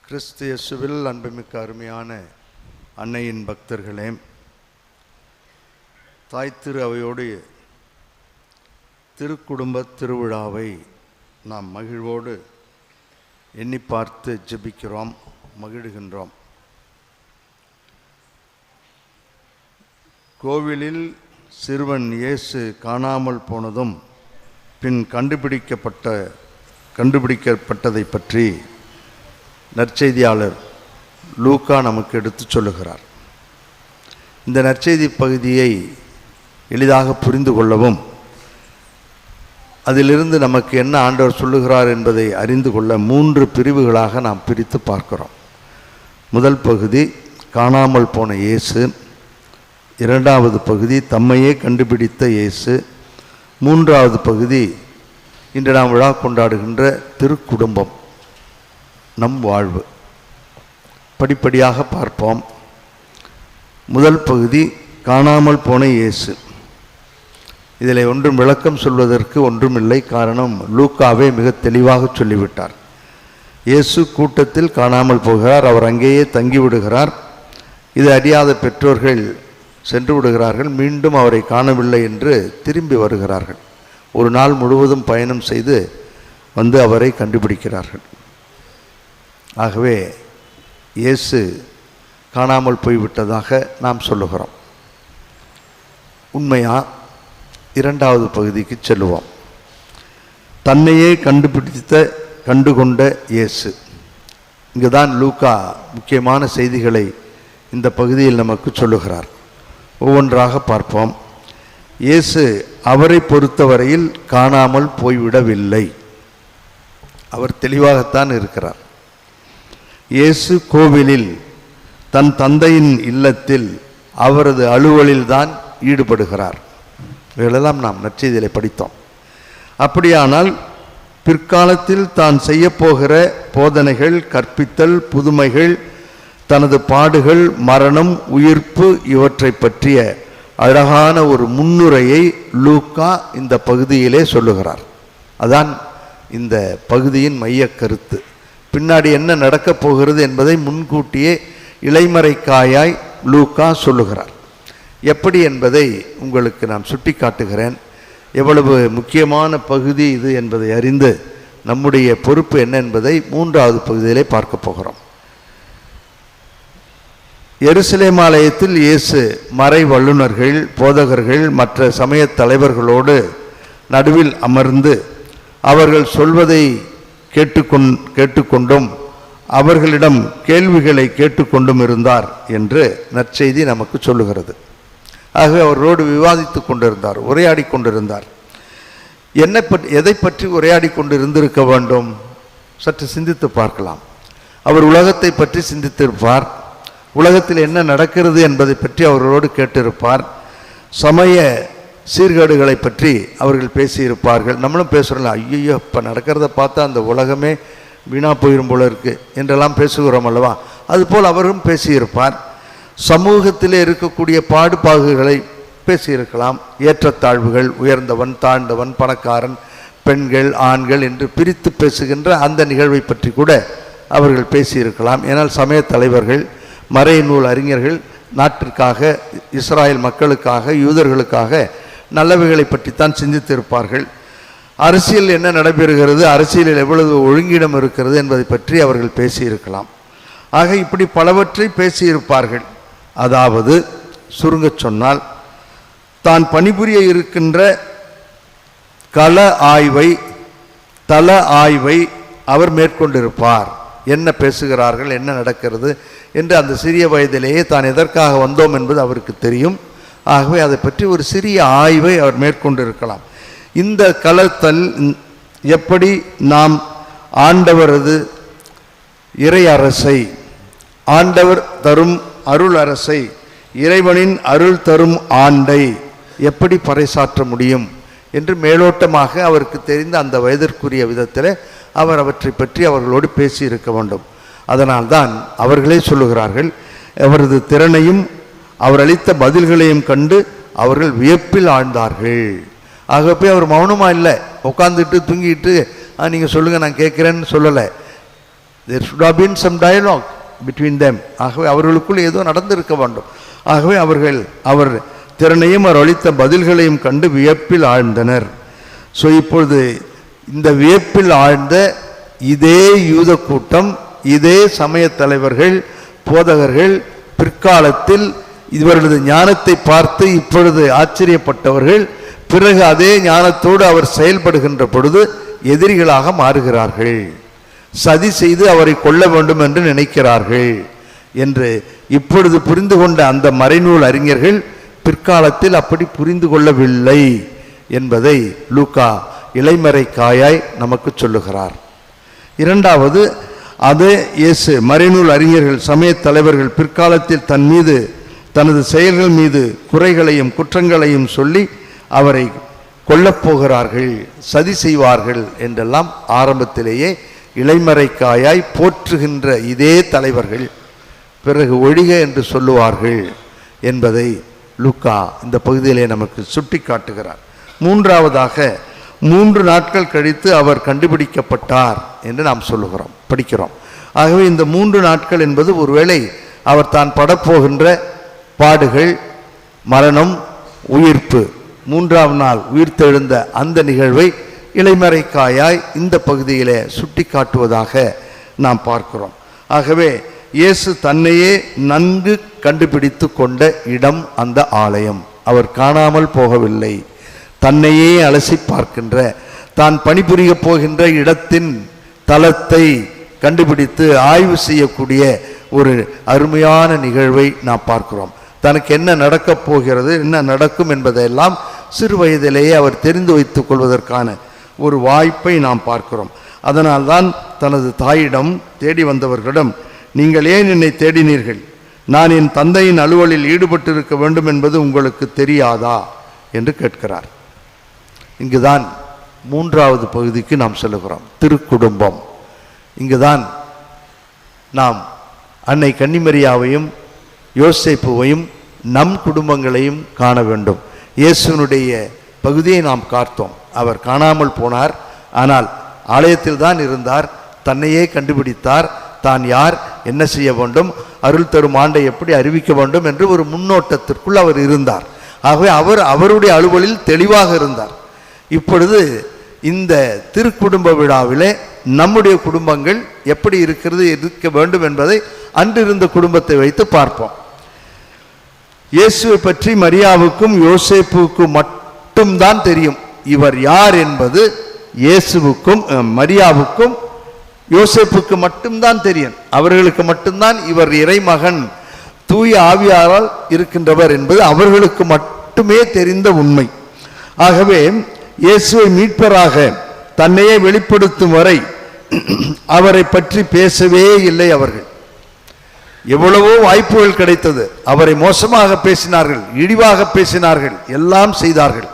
கிறிஸ்து இயேசுவில் அன்புமிக்க அருமையான அன்னையின் பக்தர்களே, தாய் திரு அவையோடு திருக்குடும்ப திருவிழாவை நாம் மகிழ்வோடு எண்ணி பார்த்து ஜெபிக்கிறோம், மகிழ்கின்றோம். கோவிலில் சிறுவன் இயேசு காணாமல் போனதும் பின் கண்டுபிடிக்கப்பட்டதை பற்றி நற்செய்தியாளர் லூக்கா நமக்கு எடுத்து சொல்லுகிறார். இந்த நற்செய்தி பகுதியை எளிதாக புரிந்து கொள்ளவும் அதிலிருந்து நமக்கு என்ன ஆண்டவர் சொல்லுகிறார் என்பதை அறிந்து கொள்ள 3 பிரிவுகளாக நாம் பிரித்து பார்க்கிறோம். முதல் பகுதி காணாமல் போன இயேசு, 2வது பகுதி தம்மையே கண்டுபிடித்த இயேசு, 3வது பகுதி இன்று நாம் விழா கொண்டாடுகின்ற திருக்குடும்பம், நம் வாழ்வு. படிப்படியாக பார்ப்போம். முதல் பகுதி காணாமல் போன இயேசு. இதில் ஒன்றும் விளக்கம் சொல்வதற்கு ஒன்றுமில்லை. காரணம், லூக்காவே மிக தெளிவாக சொல்லிவிட்டார். இயேசு கூட்டத்தில் காணாமல் போகிறார், அவர் அங்கேயே தங்கிவிடுகிறார். இது அறியாத பெற்றோர்கள் சென்று விடுகிறார்கள், மீண்டும் அவரை காணவில்லை என்று திரும்பி வருகிறார்கள். ஒரு நாள் முழுவதும் பயணம் செய்து வந்து அவரை கண்டுபிடிக்கிறார்கள். ஆகவே இயேசு காணாமல் போய்விட்டதாக நாம் சொல்லுகிறோம். உண்மையா? 2வது பகுதிக்கு செல்லுவோம். தன்னையே கண்டுகொண்ட இயேசு. இங்கு தான் லூக்கா முக்கியமான செய்திகளை இந்த பகுதியில் நமக்கு சொல்லுகிறார். ஒவ்வொன்றாக பார்ப்போம். இயேசு அவரை பொறுத்தவரையில் காணாமல் போய்விடவில்லை. அவர் தெளிவாகத்தான் இருக்கிறார். இயேசு கோவிலில் தன் தந்தையின் இல்லத்தில் அவரது அலுவலில்தான் ஈடுபடுகிறார். இவைகளெல்லாம் நாம் நற்செய்தியிலே படித்தோம். அப்படியானால் பிற்காலத்தில் தான் செய்யப்போகிற போதனைகள், கற்பித்தல், புதுமைகள், தனது பாடுகள், மரணம், உயிர்ப்பு இவற்றை பற்றிய அழகான ஒரு முன்னுரையை லூக்கா இந்த பகுதியிலே சொல்லுகிறார். அதான் இந்த பகுதியின் மைய கருத்து. பின்னாடி என்ன நடக்கப் போகிறது என்பதை முன்கூட்டியே இலைமறைக்காயாய் லூக்கா சொல்லுகிறார். எப்படி என்பதை உங்களுக்கு நான் சுட்டி காட்டுகிறேன். எவ்வளவு முக்கியமான பகுதி இது என்பதை அறிந்து நம்முடைய பொறுப்பு என்ன என்பதை 3வது பகுதியிலே பார்க்க போகிறோம். எருசலேம் ஆலயத்தில் இயேசு மறை வல்லுநர்கள், போதகர்கள், மற்ற சமய தலைவர்களோடு நடுவில் அமர்ந்து அவர்கள் சொல்வதை கேட்டுக்கொண்டும் அவர்களிடம் கேள்விகளை கேட்டுக்கொண்டும் இருந்தார் என்று நற்செய்தி நமக்கு சொல்லுகிறது. ஆகவே அவரோடு விவாதித்து கொண்டிருந்தார், உரையாடி கொண்டிருந்தார். எதை பற்றி உரையாடி கொண்டு இருந்திருக்க வேண்டும்? சற்று சிந்தித்து பார்க்கலாம். அவர் உலகத்தை பற்றி சிந்தித்திருப்பார். உலகத்தில் என்ன நடக்கிறது என்பதை பற்றி அவர்களோடு கேட்டிருப்பார். சமய சீர்கேடுகளை பற்றி அவர்கள் பேசியிருப்பார்கள். நம்மளும் பேசுகிறோம், ஐயோ இப்போ நடக்கிறத பார்த்தா அந்த உலகமே வீணாக போயிடும் போல இருக்கு என்றெல்லாம் பேசுகிறோம் அல்லவா? அதுபோல் அவரும் பேசியிருப்பார். சமூகத்திலே இருக்கக்கூடிய பாகுகளை பேசியிருக்கலாம். ஏற்றத்தாழ்வுகள், உயர்ந்தவன், தாழ்ந்தவன், பணக்காரன், பெண்கள், ஆண்கள் என்று பிரித்து பேசுகின்ற அந்த நிகழ்வை பற்றி கூட அவர்கள் பேசியிருக்கலாம். ஏனால் சமய தலைவர்கள், மறை நூல் அறிஞர்கள் நாட்டிற்காக, இஸ்ராயல் மக்களுக்காக, யூதர்களுக்காக நல்லவைகளை பற்றித்தான் சிந்தித்திருப்பார்கள். அரசியல் என்ன நடைபெறுகிறது, அரசியலில் எவ்வளவு ஒழுங்கிடம் இருக்கிறது என்பதை பற்றி அவர்கள் பேசியிருக்கலாம். ஆக இப்படி பலவற்றை பேசியிருப்பார்கள். அதாவது சுருங்க சொன்னால், தான் பணிபுரிய இருக்கின்ற தள ஆய்வை அவர் மேற்கொண்டிருப்பார். என்ன பேசுகிறார்கள், என்ன நடக்கிறது என்று அந்த சிறிய வயதிலேயே தான் எதற்காக வந்தோம் என்பது அவருக்கு தெரியும். ஆகவே அதை பற்றி ஒரு சிறிய ஆய்வை அவர் மேற்கொண்டிருக்கலாம். இந்த களத்தில் எப்படி நாம் ஆண்டவரது இறை அரசை, ஆண்டவர் தரும் அருள் அரசை, இறைவனின் அருள் தரும் ஆண்டை எப்படி பறைசாற்ற முடியும் என்று மேலோட்டமாக அவருக்கு தெரிந்த அந்த வயதிற்குரிய விதத்தில் அவர் அவற்றை பற்றி அவர்களோடு பேசியிருக்க வேண்டும். அதனால்தான் அவர்களே சொல்லுகிறார்கள், அவரது திறனையும் அவர் அளித்த பதில்களையும் கண்டு அவர்கள் வியப்பில் ஆழ்ந்தார்கள். ஆகவே அவர் மௌனமாக இல்லை, உட்காந்துட்டு தூங்கிட்டு நீங்கள் சொல்லுங்கள் நான் கேட்குறேன்னு சொல்லலை. there should have been some dialogue between them. ஆகவே அவர்களுக்குள் ஏதோ நடந்திருக்க வேண்டும். ஆகவே அவர் திறனையும் அவர் அளித்த பதில்களையும் கண்டு வியப்பில் ஆழ்ந்தனர். ஸோ இப்பொழுது இந்த வியப்பில் ஆழ்ந்த இதே யூத கூட்டம், இதே சமய தலைவர்கள், போதகர்கள் பிற்காலத்தில் இவர்களது ஞானத்தை பார்த்து இப்பொழுது ஆச்சரியப்பட்டவர்கள் பிறகு அதே ஞானத்தோடு அவர் செயல்படுகின்ற பொழுது எதிரிகளாக மாறுகிறார்கள். சதி செய்து அவரை கொல்ல வேண்டும் என்று நினைக்கிறார்கள் என்று இப்பொழுது புரிந்து கொண்ட அந்த மறைநூல் அறிஞர்கள் பிற்காலத்தில் அப்படி புரிந்து கொள்ளவில்லை என்பதை லூக்கா இலைமறைக்காயாய் நமக்கு சொல்லுகிறார். இரண்டாவது, அதே இயேசு மறைநூல் அறிஞர்கள், சமய தலைவர்கள் பிற்காலத்தில் தன் மீது, தனது செயல்கள் மீது குறைகளையும் குற்றங்களையும் சொல்லி அவரை கொல்லப்போகிறார்கள், சதி செய்வார்கள் என்றெல்லாம் ஆரம்பத்திலேயே இலைமறைக்காயாய் போற்றுகின்ற இதே தலைவர்கள் பிறகு ஒழிக என்று சொல்லுவார்கள் என்பதை லூக்கா இந்த பகுதியிலே நமக்கு சுட்டி காட்டுகிறார். மூன்றாவதாக, 3 நாட்கள் கழித்து அவர் கண்டுபிடிக்கப்பட்டார் என்று நாம் படிக்கிறோம். ஆகவே இந்த 3 நாட்கள் என்பது ஒருவேளை அவர் தான் படப்போகின்ற பாடுகள், மரணம், உயிர்ப்பு, 3ஆம் நாள் உயிர்த்தெழுந்த அந்த நிகழ்வை இலைமறைக்காயாய் இந்த பகுதியிலே சுட்டி காட்டுவதாக நாம் பார்க்கிறோம். ஆகவே இயேசு தன்னையே நன்கு கண்டுபிடித்து கொண்ட இடம் அந்த ஆலயம். அவர் காணாமல் போகவில்லை. தன்னையே அலசி பார்க்கின்ற, தான் பணிபுரிய போகின்ற இடத்தின் தலத்தை கண்டுபிடித்து ஆய்வு செய்யக்கூடிய ஒரு அருமையான நிகழ்வை நாம் பார்க்கிறோம். தனக்கு என்ன நடக்கப் போகிறது, என்ன நடக்கும் என்பதையெல்லாம் சிறு வயதிலேயே அவர் தெரிந்து வைத்துக் கொள்வதற்கான ஒரு வாய்ப்பை நாம் பார்க்கிறோம். அதனால்தான் தனது தாயிடம், தேடி வந்தவர்களிடம், நீங்கள் ஏன் என்னை தேடினீர்கள்? நான் என் தந்தையின் அலுவலில் ஈடுபட்டிருக்க வேண்டும் என்பது உங்களுக்கு தெரியாதா என்று கேட்கிறார். இங்குதான் 3வது பகுதிக்கு நாம் செல்லுகிறோம், திருக்குடும்பம். இங்குதான் நாம் அன்னை கன்னிமரியாவையும் யோசேப்புவையும் நம் குடும்பங்களையும் காண வேண்டும். இயேசுனுடைய பகுதியை நாம் பார்த்தோம். அவர் காணாமல் போனார், ஆனால் ஆலயத்தில் தான் இருந்தார். தன்னையே கண்டுபிடித்தார். தான் யார், என்ன செய்ய வேண்டும், அருள் தரும் ஆண்டை எப்படி அறிவிக்க வேண்டும் என்று ஒரு முன்னோட்டத்திற்குள் அவர் இருந்தார். ஆகவே அவருடைய அலுவலில் தெளிவாக இருந்தார். இப்பொழுது இந்த திருக்குடும்ப விழாவிலே நம்முடைய குடும்பங்கள் எப்படி இருக்க வேண்டும் என்பதை அன்றிருந்த குடும்பத்தை வைத்து பார்ப்போம். இயேசுவை பற்றி மரியாவுக்கும் யோசேப்புக்கும் மட்டும்தான் தெரியும். இவர் யார் என்பது இயேசுவுக்கும் மரியாவுக்கும் யோசேப்புக்கு மட்டும்தான் தெரியும். அவர்களுக்கு மட்டும்தான் இவர் இறைமகன், தூய ஆவியாரால் இருக்கின்றவர் என்பது அவர்களுக்கு மட்டுமே தெரிந்த உண்மை. ஆகவே இயேசுவை மீட்பராக தன்னையே வெளிப்படுத்தும் வரை அவரை பற்றி பேசவே இல்லை அவர்கள். எவ்வளவோ வாய்ப்புகள் கிடைத்தது. அவரை மோசமாக பேசினார்கள், இழிவாக பேசினார்கள், எல்லாம் செய்தார்கள்.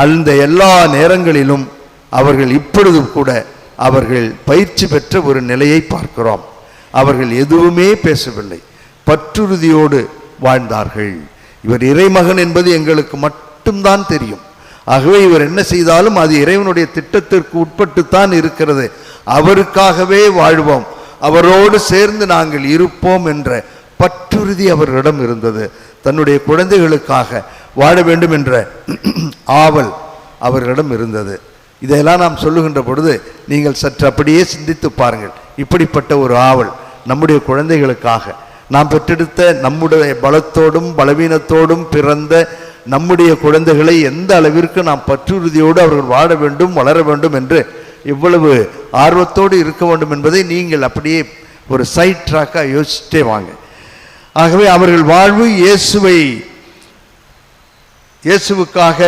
அந்த எல்லா நேரங்களிலும் அவர்கள் இப்பொழுது கூட அவர்கள் பயிற்சி பெற்ற ஒரு நிலையை பார்க்கிறோம். அவர்கள் எதுவுமே பேசவில்லை, பற்றுறுதியோடு வாழ்ந்தார்கள். இவர் இறைமகன் என்பது எங்களுக்கு மட்டும்தான் தெரியும். ஆகவே இவர் என்ன செய்தாலும் அது இறைவனுடைய திட்டத்திற்கு உட்பட்டுத்தான் இருக்கிறது. அவருக்காகவே வாழ்வோம், அவரோடு சேர்ந்து நாங்கள் இருப்போம் என்ற பற்றுறுதி அவர்களிடம் இருந்தது. தன்னுடைய குழந்தைகளுக்காக வாழ வேண்டும் என்ற ஆவல் அவர்களிடம் இருந்தது. இதையெல்லாம் நாம் சொல்லுகின்ற பொழுது நீங்கள் சற்று அப்படியே சிந்தித்து பாருங்கள். இப்படிப்பட்ட ஒரு ஆவல் நம்முடைய குழந்தைகளுக்காக, நாம் பெற்றெடுத்த நம்முடைய பலத்தோடும் பலவீனத்தோடும் பிறந்த நம்முடைய குழந்தைகளை எந்த அளவிற்கு நாம் பற்றுறுதியோடு அவர்கள் வாழ வேண்டும், வளர வேண்டும் என்று எவ்வளவு ஆர்வத்தோடு இருக்க வேண்டும் என்பதை நீங்கள் அப்படியே ஒரு சைட் ட்ராக்காக யோசிச்சிட்டே வாங்க. ஆகவே அவர்கள் வாழ்வு இயேசுவுக்காக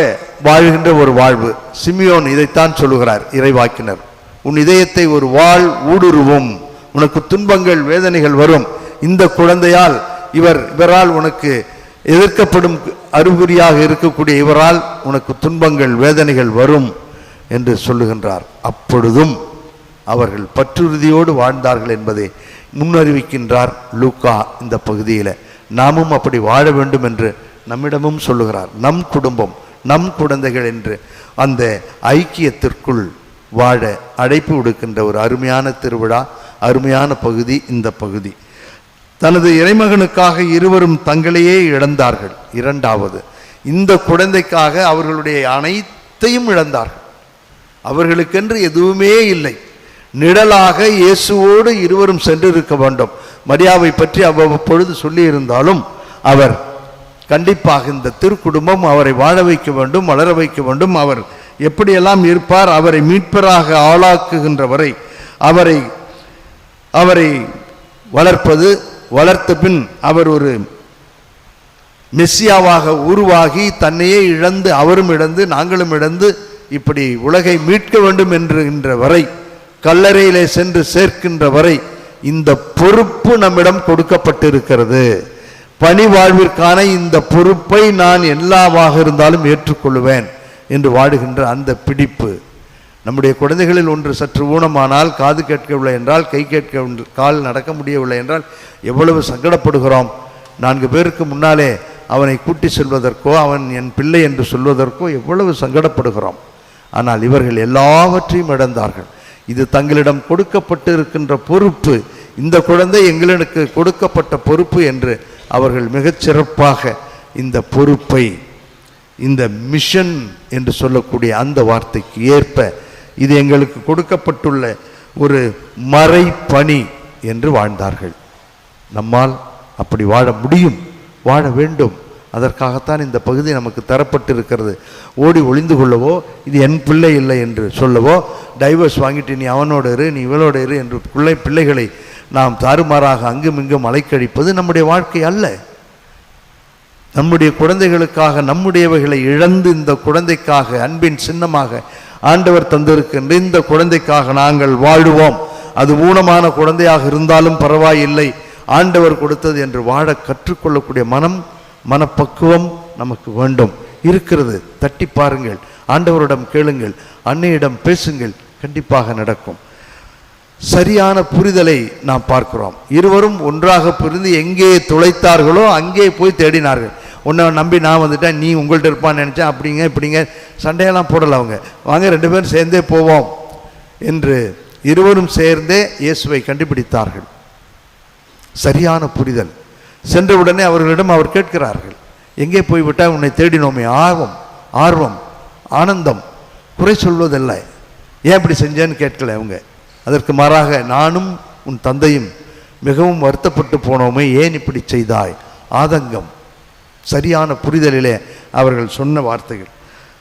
வாழ்கின்ற ஒரு வாழ்வு. சிமியோன் இதைத்தான் சொல்லுகிறார் இறைவாக்கினர், உன் இதயத்தை ஒரு வாழ் ஊடுருவும், உனக்கு துன்பங்கள் வேதனைகள் வரும். இந்த குழந்தையால் இவரால் உனக்கு எதிர்க்கப்படும் அறிகுறியாக இருக்கக்கூடிய இவரால் உனக்கு துன்பங்கள் வேதனைகள் வரும் என்று சொல்லுகின்றார். அப்பொழுதும் அவர்கள் பற்றுறுதியோடு வாழ்ந்தார்கள் என்பதை முன்னறிவிக்கின்றார் லூக்கா இந்த பகுதியில். நாமும் அப்படி வாழ வேண்டும் என்று நம்மிடமும் சொல்லுகிறார். நம் குடும்பம், நம் குழந்தைகள் என்று அந்த ஐக்கியத்திற்குள் வாழ அழைப்பு விடுக்கின்ற ஒரு அருமையான திருவிழா அருமையான பகுதி இந்த பகுதி. தனது இறைமகனுக்காக இருவரும் தங்களையே இழந்தார்கள். இரண்டாவது, இந்த குழந்தைக்காக அவர்களுடைய அனைத்தையும் இழந்தார்கள். அவர்களுக்கென்று எதுவுமே இல்லை. நிழலாக இயேசுவோடு இருவரும் சென்றிருக்க வேண்டும். மரியாவை பற்றி அவ்வப்பொழுது சொல்லி இருந்தாலும் அவர் கண்டிப்பாக இந்த திருக்குடும்பம் அவரை வாழ வைக்க வேண்டும், வளர வைக்க வேண்டும். அவர் எப்படியெல்லாம் இருப்பார், அவரை மீட்பராக ஆளாக்குகின்ற வரை அவரை வளர்ப்பது, வளர்த்த பின் அவர் ஒரு மெஸ்ஸியாவாக உருவாகி தன்னையே இழந்து அவரும் இழந்து நாங்களும் இழந்து இப்படி உலகை மீட்க வேண்டும் என்கின்ற வரை, கல்லறையிலே சென்று சேர்க்கின்ற வரை இந்த பொறுப்பு நம்மிடம் கொடுக்கப்பட்டிருக்கிறது. பணி வாழ்விற்கான இந்த பொறுப்பை நான் எல்லாமாக இருந்தாலும் ஏற்றுக்கொள்வேன் என்று வாடுகின்ற அந்த பிடிப்பு. நம்முடைய குழந்தைகளில் ஒன்று சற்று ஊனமானால், காது கேட்கவில்லை என்றால், கை கேட்க கால் நடக்க முடியவில்லை என்றால் எவ்வளவு சங்கடப்படுகிறோம். 4 பேருக்கு முன்னாலே அவனை கூட்டி செல்வதற்கோ அவன் என் பிள்ளை என்று சொல்வதற்கோ எவ்வளவு சங்கடப்படுகிறோம். ஆனால் இவர்கள் எல்லாவற்றையும் இழந்தார்கள். இது தங்களிடம் கொடுக்கப்பட்டு இருக்கின்ற பொறுப்பு, இந்த குழந்தை எங்களுக்கு கொடுக்கப்பட்ட பொறுப்பு என்று அவர்கள் மிகச்சிறப்பாக இந்த பொறுப்பை, இந்த மிஷன் என்று சொல்லக்கூடிய அந்த வார்த்தைக்கு ஏற்ப இது எங்களுக்கு கொடுக்கப்பட்டுள்ள ஒரு மறைப்பணி என்று வாழ்ந்தார்கள். நம்மால் அப்படி வாழ முடியும், வாழ வேண்டும். அதற்காகத்தான் இந்த பகுதி நமக்கு தரப்பட்டிருக்கிறது. ஓடி ஒளிந்து கொள்ளவோ, இது என் பிள்ளை இல்லை என்று சொல்லவோ, டைவர்ஸ் வாங்கிட்டு நீ அவனோடு இரு, நீ இவளோட இரு என்று பிள்ளைகளை நாம் தாறுமாறாக அங்கும் இங்கும் அலைக்கழிப்பது நம்முடைய வாழ்க்கை அல்ல. நம்முடைய குழந்தைகளுக்காக நம்முடையவைகளை இழந்து இந்த குழந்தைக்காக அன்பின் சின்னமாக ஆண்டவர் தந்திருக்கின்ற இந்த குழந்தைக்காக நாங்கள் வாழுவோம். அது ஊனமான குழந்தையாக இருந்தாலும் பரவாயில்லை, ஆண்டவர் கொடுத்தது என்று வாழ கற்றுக்கொள்ளக்கூடிய மனப்பக்குவம் நமக்கு வேண்டும். இருக்கிறது, தட்டி பாருங்கள், ஆண்டவரிடம் கேளுங்கள், அன்னையிடம் பேசுங்கள், கண்டிப்பாக நடக்கும். சரியான புரிதலை நாம் பார்க்கிறோம். இருவரும் ஒன்றாக புரிந்து எங்கே துளைத்தார்களோ அங்கே போய் தேடினார்கள். உன்னை நம்பி நான் வந்துட்டேன், நீ உங்கள்கிட்ட இருப்பான்னு நினச்சேன், அப்படிங்க இப்படிங்க சண்டையெல்லாம் போடலை. அவங்க வாங்க 2 பேரும் சேர்ந்தே போவோம் என்று இருவரும் சேர்ந்தே இயேசுவை கண்டுபிடித்தார்கள். சரியான புரிதல். சென்றவுடனே அவர்களிடம் அவர் கேட்கிறார்கள், எங்கே போய்விட்டால் உன்னை தேடினோமே. ஆர்வம் ஆனந்தம், குறை சொல்வதில்ல. ஏன் இப்படி செஞ்சேன்னு கேட்கல அவங்க. அதற்கு மாறாக நானும் உன் தந்தையும் மிகவும் வருத்தப்பட்டு போனோமே, ஏன் இப்படி செய்தாய், ஆதங்கம். சரியான புரிதலிலே அவர்கள் சொன்ன வார்த்தைகள்.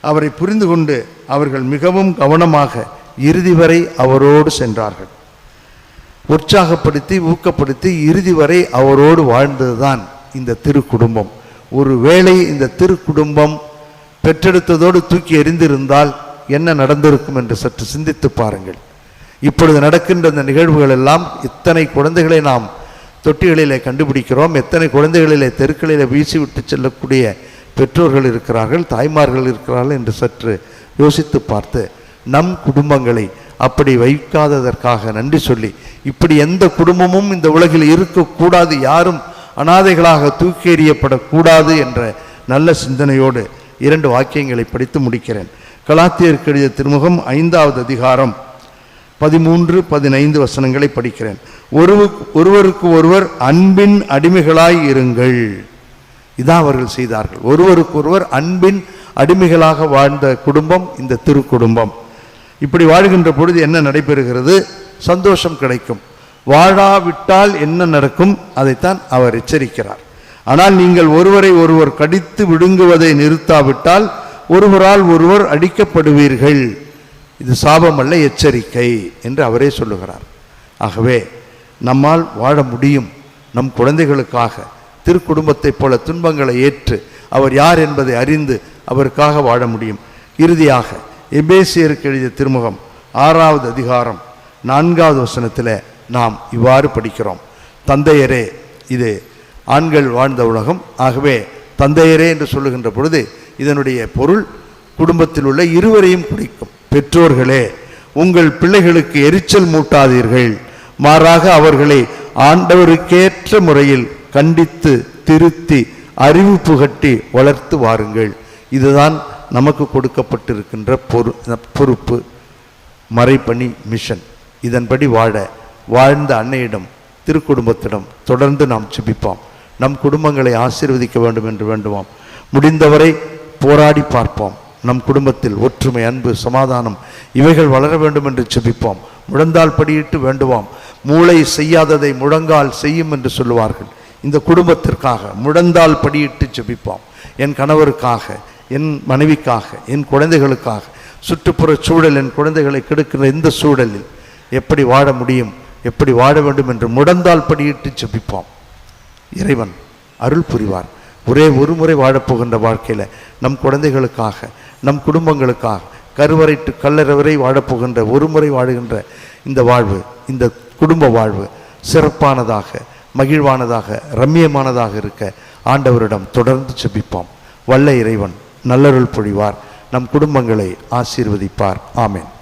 அவரை புரிந்து கொண்டு அவர்கள் மிகவும் கவனமாக இறுதி வரை அவரோடு சென்றார்கள். உற்சாகப்படுத்தி ஊக்கப்படுத்தி இறுதி வரை அவரோடு வாழ்ந்ததுதான் இந்த திருக்குடும்பம். ஒருவேளை இந்த திருக்குடும்பம் பெற்றெடுத்ததோடு தூக்கி எறிந்திருந்தால் என்ன நடந்திருக்கும் என்று சற்று சிந்தித்து பாருங்கள். இப்பொழுது நடக்கின்ற இந்த நிகழ்வுகள் எல்லாம், இத்தனை குழந்தைகளை நாம் தொட்டிகளிலே கண்டுபிடிக்கிறோம், எத்தனை குழந்தைகளிலே தெருக்களிலே வீசிவிட்டு செல்லக்கூடிய பெற்றோர்கள் இருக்கிறார்கள், தாய்மார்கள் இருக்கிறார்கள் என்று சற்று யோசித்து பார்த்து நம் குடும்பங்களை அப்படி வைக்காததற்காக நன்றி சொல்லி, இப்படி எந்த குடும்பமும் இந்த உலகில் இருக்கக்கூடாது, யாரும் அனாதைகளாக தூக்கி எறியப்படக்கூடாது என்ற நல்ல சிந்தனையோடு 2 வாக்கியங்களை படித்து முடிக்கிறேன். கலாத்தியருக்கு எழுதிய திருமுகம் 5வது அதிகாரம் 13-15 வசனங்களை படிக்கிறேன். ஒருவருக்கு ஒருவர் அன்பின் அடிமைகளாய் இருங்கள். இதான் அவர்கள் செய்தார்கள். ஒருவருக்கு ஒருவர் அன்பின் அடிமைகளாக வாழ்ந்த குடும்பம் இந்த திருக்குடும்பம். இப்படி வாழ்கின்ற பொழுது என்ன நடைபெறுகிறது? சந்தோஷம் கிடைக்கும். வாழாவிட்டால் என்ன நடக்கும்? அதைத்தான் அவர் எச்சரிக்கிறார். ஆனால் நீங்கள் ஒருவரை ஒருவர் கடித்து விழுங்குவதை நிறுத்தாவிட்டால் ஒருவரால் ஒருவர் அடிக்கப்படுவீர்கள். இது சாபம் அல்ல, எச்சரிக்கை என்று அவரே சொல்லுகிறார். ஆகவே நம்மால் வாழ முடியும். நம் குழந்தைகளுக்காக திருக்குடும்பத்தைப் போல துன்பங்களை ஏற்று அவர் யார் என்பதை அறிந்து அவருக்காக வாழ முடியும். இறுதியாக எபேசியருக்கு எழுதிய திருமுகம் 6வது அதிகாரம் 4வது வசனத்தில் நாம் இவ்வாறு படிக்கிறோம். தந்தையரே, இது ஆண்கள் வாழ்ந்த உலகம். ஆகவே தந்தையரே என்று சொல்லுகின்ற பொழுது இதனுடைய பொருள் குடும்பத்தில் உள்ள இருவரையும் குறிக்கும். பெற்றோர்களே, உங்கள் பிள்ளைகளுக்கு எரிச்சல் மூட்டாதீர்கள், மாறாக அவர்களை ஆண்டவருக்கேற்ற முறையில் கண்டித்து திருத்தி அறிவு புகட்டி வளர்த்து வாருங்கள். இதுதான் நமக்கு கொடுக்கப்பட்டிருக்கின்ற பொறுப்பு, மறைப்பணி, மிஷன். இதன்படி வாழ வாழ்ந்த அன்னையிடம், திருக்குடும்பத்திடம் தொடர்ந்து நாம் ஜெபிப்போம். நம் குடும்பங்களை ஆசீர்வதிக்க வேண்டும் என்று வேண்டுவோம். முடிந்தவரை போராடி பார்ப்போம். நம் குடும்பத்தில் ஒற்றுமை, அன்பு, சமாதானம் இவைகள் வளர வேண்டும் என்று ஜெபிப்போம். முழந்தால் படியிட்டு வேண்டுவோம். மூளை செய்யாததை முழங்கால் செய்யும் என்று சொல்லுவார்கள். இந்த குடும்பத்திற்காக முழந்தால் படியிட்டு ஜெபிப்போம். என் கணவருக்காக, என் மனைவிக்காக, என் குழந்தைகளுக்காக, சுற்றுப்புற சூழல் என் குழந்தைகளை கெடுக்கிற இந்த சூழலில் எப்படி வாழ முடியும், எப்படி வாழ வேண்டும் என்று முழந்தால் படியிட்டு ஜெபிப்போம். இறைவன் அருள் புரிவார். ஒரே ஒரு முறை வாழப்போகின்ற வாழ்க்கையில் நம் குழந்தைகளுக்காக, நம் குடும்பங்களுக்காக, கருவறை டு கல்லறை வரை வாழப்போகின்ற ஒரு முறை வாழுகின்ற இந்த வாழ்வு, இந்த குடும்ப வாழ்வு சிறப்பானதாக, மகிழ்வானதாக, ரம்மியமானதாக இருக்க ஆண்டவரிடம் தொடர்ந்து ஜெபிப்போம். வல்ல இறைவன் நல்லருள் பொழிவார். நம் குடும்பங்களை ஆசீர்வதிப்பார். ஆமென்.